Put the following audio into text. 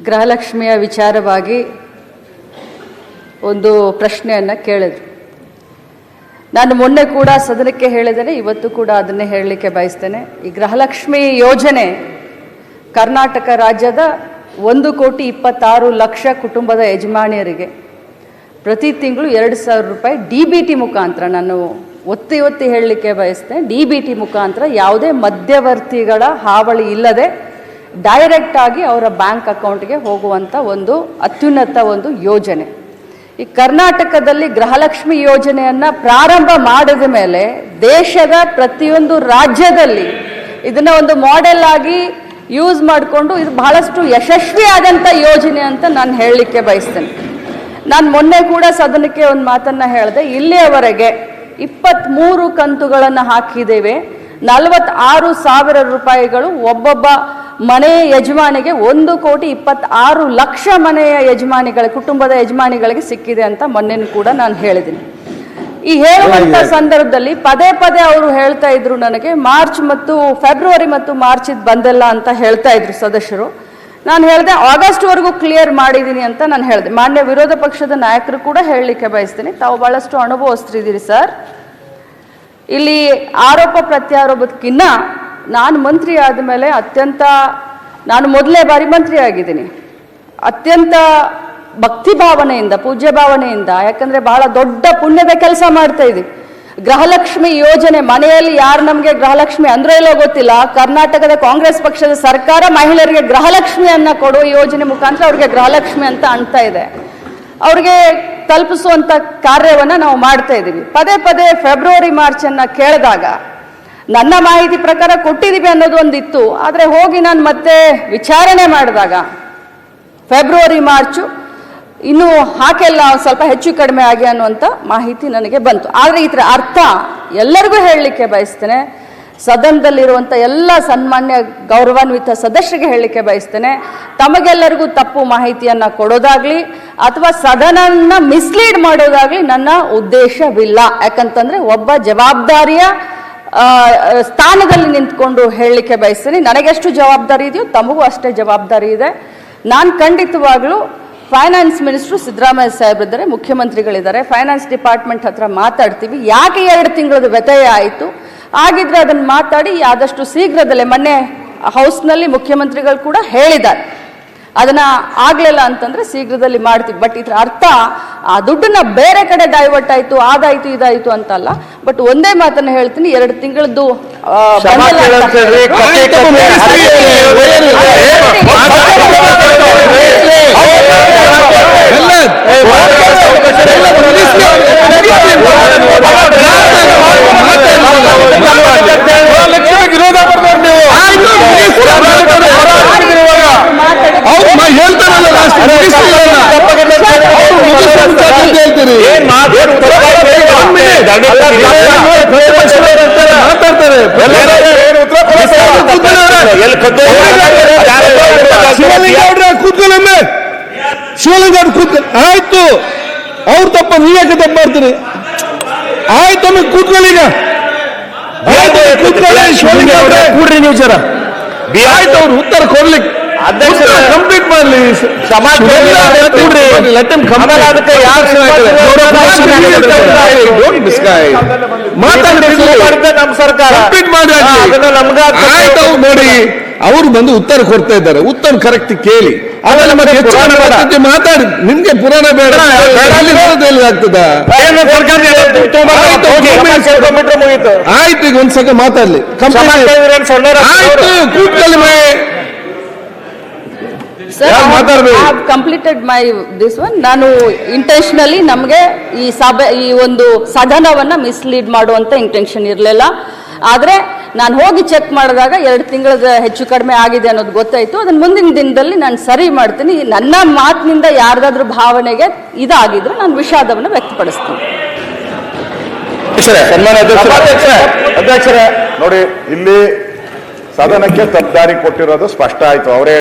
ಗೃಹಲಕ್ಷ್ಮಿಯ ವಿಚಾರವಾಗಿ ಒಂದು ಪ್ರಶ್ನೆಯನ್ನು ಕೇಳಿದ್ರು. ನಾನು ಮೊನ್ನೆ ಕೂಡ ಸದನಕ್ಕೆ ಹೇಳಿದ್ದೇನೆ, ಇವತ್ತು ಕೂಡ ಅದನ್ನೇ ಹೇಳಲಿಕ್ಕೆ ಬಯಸ್ತೇನೆ. ಈ ಗೃಹಲಕ್ಷ್ಮಿ ಯೋಜನೆ ಕರ್ನಾಟಕ ರಾಜ್ಯದ 1,26,00,000 ಕುಟುಂಬದ ಯಜಮಾನಿಯರಿಗೆ ಪ್ರತಿ ತಿಂಗಳು 2,000 ರೂಪಾಯಿ DBT ಮುಖಾಂತರ, ನಾನು ಒತ್ತಿ ಹೇಳಲಿಕ್ಕೆ ಬಯಸ್ತೇನೆ, DBT ಮುಖಾಂತರ ಯಾವುದೇ ಮಧ್ಯವರ್ತಿಗಳ ಹಾವಳಿ ಇಲ್ಲದೆ ಡೈರೆಕ್ಟ್ ಆಗಿ ಅವರ ಬ್ಯಾಂಕ್ ಅಕೌಂಟ್ಗೆ ಹೋಗುವಂಥ ಒಂದು ಅತ್ಯುನ್ನತ ಒಂದು ಯೋಜನೆ. ಈ ಕರ್ನಾಟಕದಲ್ಲಿ ಗೃಹಲಕ್ಷ್ಮಿ ಯೋಜನೆಯನ್ನು ಪ್ರಾರಂಭ ಮಾಡಿದ ಮೇಲೆ ದೇಶದ ಪ್ರತಿಯೊಂದು ರಾಜ್ಯದಲ್ಲಿ ಇದನ್ನು ಒಂದು ಮಾಡೆಲ್ ಆಗಿ ಯೂಸ್ ಮಾಡಿಕೊಂಡು ಇದು ಬಹಳಷ್ಟು ಯಶಸ್ವಿಯಾದಂಥ ಯೋಜನೆ ಅಂತ ನಾನು ಹೇಳಲಿಕ್ಕೆ ಬಯಸ್ತೇನೆ. ನಾನು ಮೊನ್ನೆ ಕೂಡ ಸದನಕ್ಕೆ ಒಂದು ಮಾತನ್ನು ಹೇಳಿದೆ. ಇಲ್ಲಿಯವರೆಗೆ 23 ಕಂತುಗಳನ್ನು ಹಾಕಿದ್ದೇವೆ. 46,000 ರೂಪಾಯಿಗಳು ಒಬ್ಬೊಬ್ಬ ಮನೆಯ ಯಜಮಾನಿಗೆ 1,26,00,000 ಮನೆಯ ಯಜಮಾನಿಗಳ ಕುಟುಂಬದ ಯಜಮಾನಿಗಳಿಗೆ ಸಿಕ್ಕಿದೆ ಅಂತ ಮೊನ್ನೆ ಕೂಡ ನಾನು ಹೇಳಿದ್ದೀನಿ. ಈ ಹೇಳುವಂಥ ಸಂದರ್ಭದಲ್ಲಿ ಪದೇ ಅವರು ಹೇಳ್ತಾ ಇದ್ರು, ನನಗೆ ಫೆಬ್ರವರಿ ಮತ್ತು ಮಾರ್ಚ್ ಇದು ಬಂದಿಲ್ಲ ಅಂತ ಹೇಳ್ತಾ ಇದ್ರು ಸದಸ್ಯರು. ನಾನು ಹೇಳಿದೆ ಆಗಸ್ಟ್ವರೆಗೂ ಕ್ಲಿಯರ್ ಮಾಡಿದ್ದೀನಿ ಅಂತ ನಾನು ಹೇಳಿದೆ. ಮಾನ್ಯ ವಿರೋಧ ಪಕ್ಷದ ನಾಯಕರು ಕೂಡ ಹೇಳಲಿಕ್ಕೆ ಬಯಸ್ತೀನಿ, ತಾವು ಬಹಳಷ್ಟು ಅನುಭವಿಸ್ತಿದ್ದೀರಿ ಸರ್. ಇಲ್ಲಿ ಆರೋಪ ಪ್ರತ್ಯಾರೋಪಕ್ಕಿನ್ನ ನಾನು ಮಂತ್ರಿ ಆದಮೇಲೆ ನಾನು ಮೊದಲೇ ಬಾರಿ ಮಂತ್ರಿ ಆಗಿದ್ದೀನಿ, ಅತ್ಯಂತ ಭಕ್ತಿ ಭಾವನೆಯಿಂದ, ಪೂಜ್ಯ ಭಾವನೆಯಿಂದ, ಯಾಕಂದರೆ ಬಹಳ ದೊಡ್ಡ ಪುಣ್ಯದ ಕೆಲಸ ಮಾಡ್ತಾ ಇದ್ದೀವಿ. ಗೃಹಲಕ್ಷ್ಮಿ ಯೋಜನೆ, ಮನೆಯಲ್ಲಿ ಯಾರು ನಮಗೆ ಗೃಹಲಕ್ಷ್ಮಿ ಅಂದ್ರೋ ಇಲ್ಲೋ ಗೊತ್ತಿಲ್ಲ, ಕರ್ನಾಟಕದ ಕಾಂಗ್ರೆಸ್ ಪಕ್ಷದ ಸರ್ಕಾರ ಮಹಿಳೆಯರಿಗೆ ಗೃಹಲಕ್ಷ್ಮಿಯನ್ನು ಕೊಡುವ ಯೋಜನೆ ಮುಖಾಂತರ ಅವ್ರಿಗೆ ಗೃಹಲಕ್ಷ್ಮಿ ಅಂತ ಅನ್ತಾ ಇದೆ. ಅವ್ರಿಗೆ ತಲುಪಿಸುವಂಥ ಕಾರ್ಯವನ್ನು ನಾವು ಮಾಡ್ತಾ ಇದ್ದೀವಿ. ಪದೇ ಫೆಬ್ರವರಿ ಮಾರ್ಚನ್ನು ಕೇಳಿದಾಗ ನನ್ನ ಮಾಹಿತಿ ಪ್ರಕಾರ ಕೊಟ್ಟಿದ್ದೀವಿ ಅನ್ನೋದು ಒಂದಿತ್ತು. ಆದರೆ ಹೋಗಿ ನಾನು ಮತ್ತೆ ವಿಚಾರಣೆ ಮಾಡಿದಾಗ ಫೆಬ್ರವರಿ ಮಾರ್ಚು ಇನ್ನೂ ಹಾಕೆಲ್ಲ ಸ್ವಲ್ಪ ಹೆಚ್ಚು ಕಡಿಮೆ ಆಗಿ ಅನ್ನುವಂಥ ಮಾಹಿತಿ ನನಗೆ ಬಂತು. ಆದರೆ ಇದರ ಅರ್ಥ ಎಲ್ಲರಿಗೂ ಹೇಳಲಿಕ್ಕೆ ಬಯಸ್ತೇನೆ, ಸದನದಲ್ಲಿರುವಂಥ ಎಲ್ಲ ಸನ್ಮಾನ್ಯ ಗೌರವಾನ್ವಿತ ಸದಸ್ಯರಿಗೆ ಹೇಳಲಿಕ್ಕೆ ಬಯಸ್ತೇನೆ, ತಮಗೆಲ್ಲರಿಗೂ ತಪ್ಪು ಮಾಹಿತಿಯನ್ನು ಕೊಡೋದಾಗ್ಲಿ ಅಥವಾ ಸದನನ ಮಿಸ್ಲೀಡ್ ಮಾಡೋದಾಗ್ಲಿ ನನ್ನ ಉದ್ದೇಶವಿಲ್ಲ. ಯಾಕಂತಂದ್ರೆ ಒಬ್ಬ ಜವಾಬ್ದಾರಿಯ ಸ್ಥಾನದಲ್ಲಿ ನಿಂತ್ಕೊಂಡು ಹೇಳಲಿಕ್ಕೆ ಬಯಸ್ತೀನಿ. ನನಗೆಷ್ಟು ಜವಾಬ್ದಾರಿ ಇದೆಯೋ ತಮಗೂ ಅಷ್ಟೇ ಜವಾಬ್ದಾರಿ ಇದೆ. ನಾನು ಖಂಡಿತವಾಗ್ಲೂ ಫೈನಾನ್ಸ್ ಮಿನಿಸ್ಟ್ರು ಸಿದ್ದರಾಮಯ್ಯ ಸಾಹೇಬ್ರಿದ್ದಾರೆ, ಮುಖ್ಯಮಂತ್ರಿಗಳಿದ್ದಾರೆ, ಫೈನಾನ್ಸ್ ಡಿಪಾರ್ಟ್ಮೆಂಟ್ ಹತ್ರ ಮಾತಾಡ್ತೀವಿ. ಯಾಕೆ 2 ತಿಂಗಳದ ವ್ಯತ್ಯಯ ಆಯಿತು, ಆಗಿದ್ರೆ ಅದನ್ನು ಮಾತಾಡಿ ಆದಷ್ಟು ಶೀಘ್ರದಲ್ಲೇ, ಮೊನ್ನೆ ಹೌಸ್ನಲ್ಲಿ ಮುಖ್ಯಮಂತ್ರಿಗಳು ಕೂಡ ಹೇಳಿದ್ದಾರೆ, ಅದನ್ನ ಆಗ್ಲಿಲ್ಲ ಅಂತಂದ್ರೆ ಶೀಘ್ರದಲ್ಲಿ ಮಾಡ್ತೀವಿ. ಬಟ್ ಇದ್ರ ಅರ್ಥ ಆ ದುಡ್ಡನ್ನ ಬೇರೆ ಕಡೆ ಡೈವರ್ಟ್ ಆಯ್ತು, ಅದಾಯ್ತು ಇದಾಯ್ತು ಅಂತಲ್ಲ. ಬಟ್ ಒಂದೇ ಮಾತನ್ನ ಹೇಳ್ತೀನಿ, 2 ತಿಂಗಳದ್ದು ಶಿವಲಿಂಗ ಆಯ್ತು, ಅವ್ರ ತಪ್ಪ ನೀವ್ಯಾಕೆ ತಪ್ಪು ಮಾಡ್ತೀರಿ? ಆಯ್ತು, ಕೂತ್ಕೊಳ್ಳೀಗ, ಕೂತ್ಕೊಳ್ಳಿ. ಶಿವಲಿಂಗ ಕೂಡ್ರಿ ನೀವು ಜರ. ಆಯ್ತು, ಅವ್ರು ಉತ್ತರ ಕೊಡ್ಲಿಕ್ಕೆ ಕಂಪ್ಲೀಟ್ ಮಾಡಲಿ. ನಮ್ಮ ಸರ್ಕಾರ ನೋಡಿ, ಅವರು ಬಂದು ಉತ್ತರ ಕೊಡ್ತಾ ಇದ್ದಾರೆ, ಉತ್ತರ ಕರೆಕ್ಟ್ ಕೇಳಿ, ಆಮೇಲೆ ಮತ್ತೆ ಮಾತಾಡಿ. ನಿಮ್ಗೆ ಪುರಾಣ ಬೇಡ ಆಗ್ತದ? ಆಯ್ತು, ಈಗ ಒಂದ್ಸಲ ಮಾತಾಡ್ಲಿ. ಕೂತ್ಕೊಳ್ಳಿ. Completed my this one. ನಾನು ಇಂಟೆನ್ಷನಲಿ ನಮಗೆ ಈ ಒಂದು ಸದನವನ್ನ ಮಿಸ್ಲೀಡ್ ಮಾಡುವಂತ ಇಂಟೆನ್ಷನ್ ಇರಲಿಲ್ಲ. ಆದ್ರೆ ನಾನು ಹೋಗಿ ಚೆಕ್ ಮಾಡಿದಾಗ 2 ತಿಂಗಳದ ಹೆಚ್ಚು ಕಡಿಮೆ ಆಗಿದೆ ಅನ್ನೋದು ಗೊತ್ತಾಯ್ತು. ಅದನ್ನ ಮುಂದಿನ ದಿನದಲ್ಲಿ ನಾನು ಸರಿ ಮಾಡ್ತೀನಿ. ನನ್ನ ಮಾತಿನಿಂದ ಯಾರ್ದಾದ್ರೂ ಭಾವನೆಗೆ ಇದಾಗಿದ್ರೆ ನಾನು ವಿಷಾದವನ್ನು ವ್ಯಕ್ತಪಡಿಸ್ತೀನಿ. ಅಧ್ಯಕ್ಷರೇ ನೋಡಿ, ಇಲ್ಲಿ ಸದನಕ್ಕೆ ತಪ್ಪದಾರಿ ಕೊಟ್ಟಿರೋದು ಸ್ಪಷ್ಟ ಆಯ್ತು. ಅವರೇ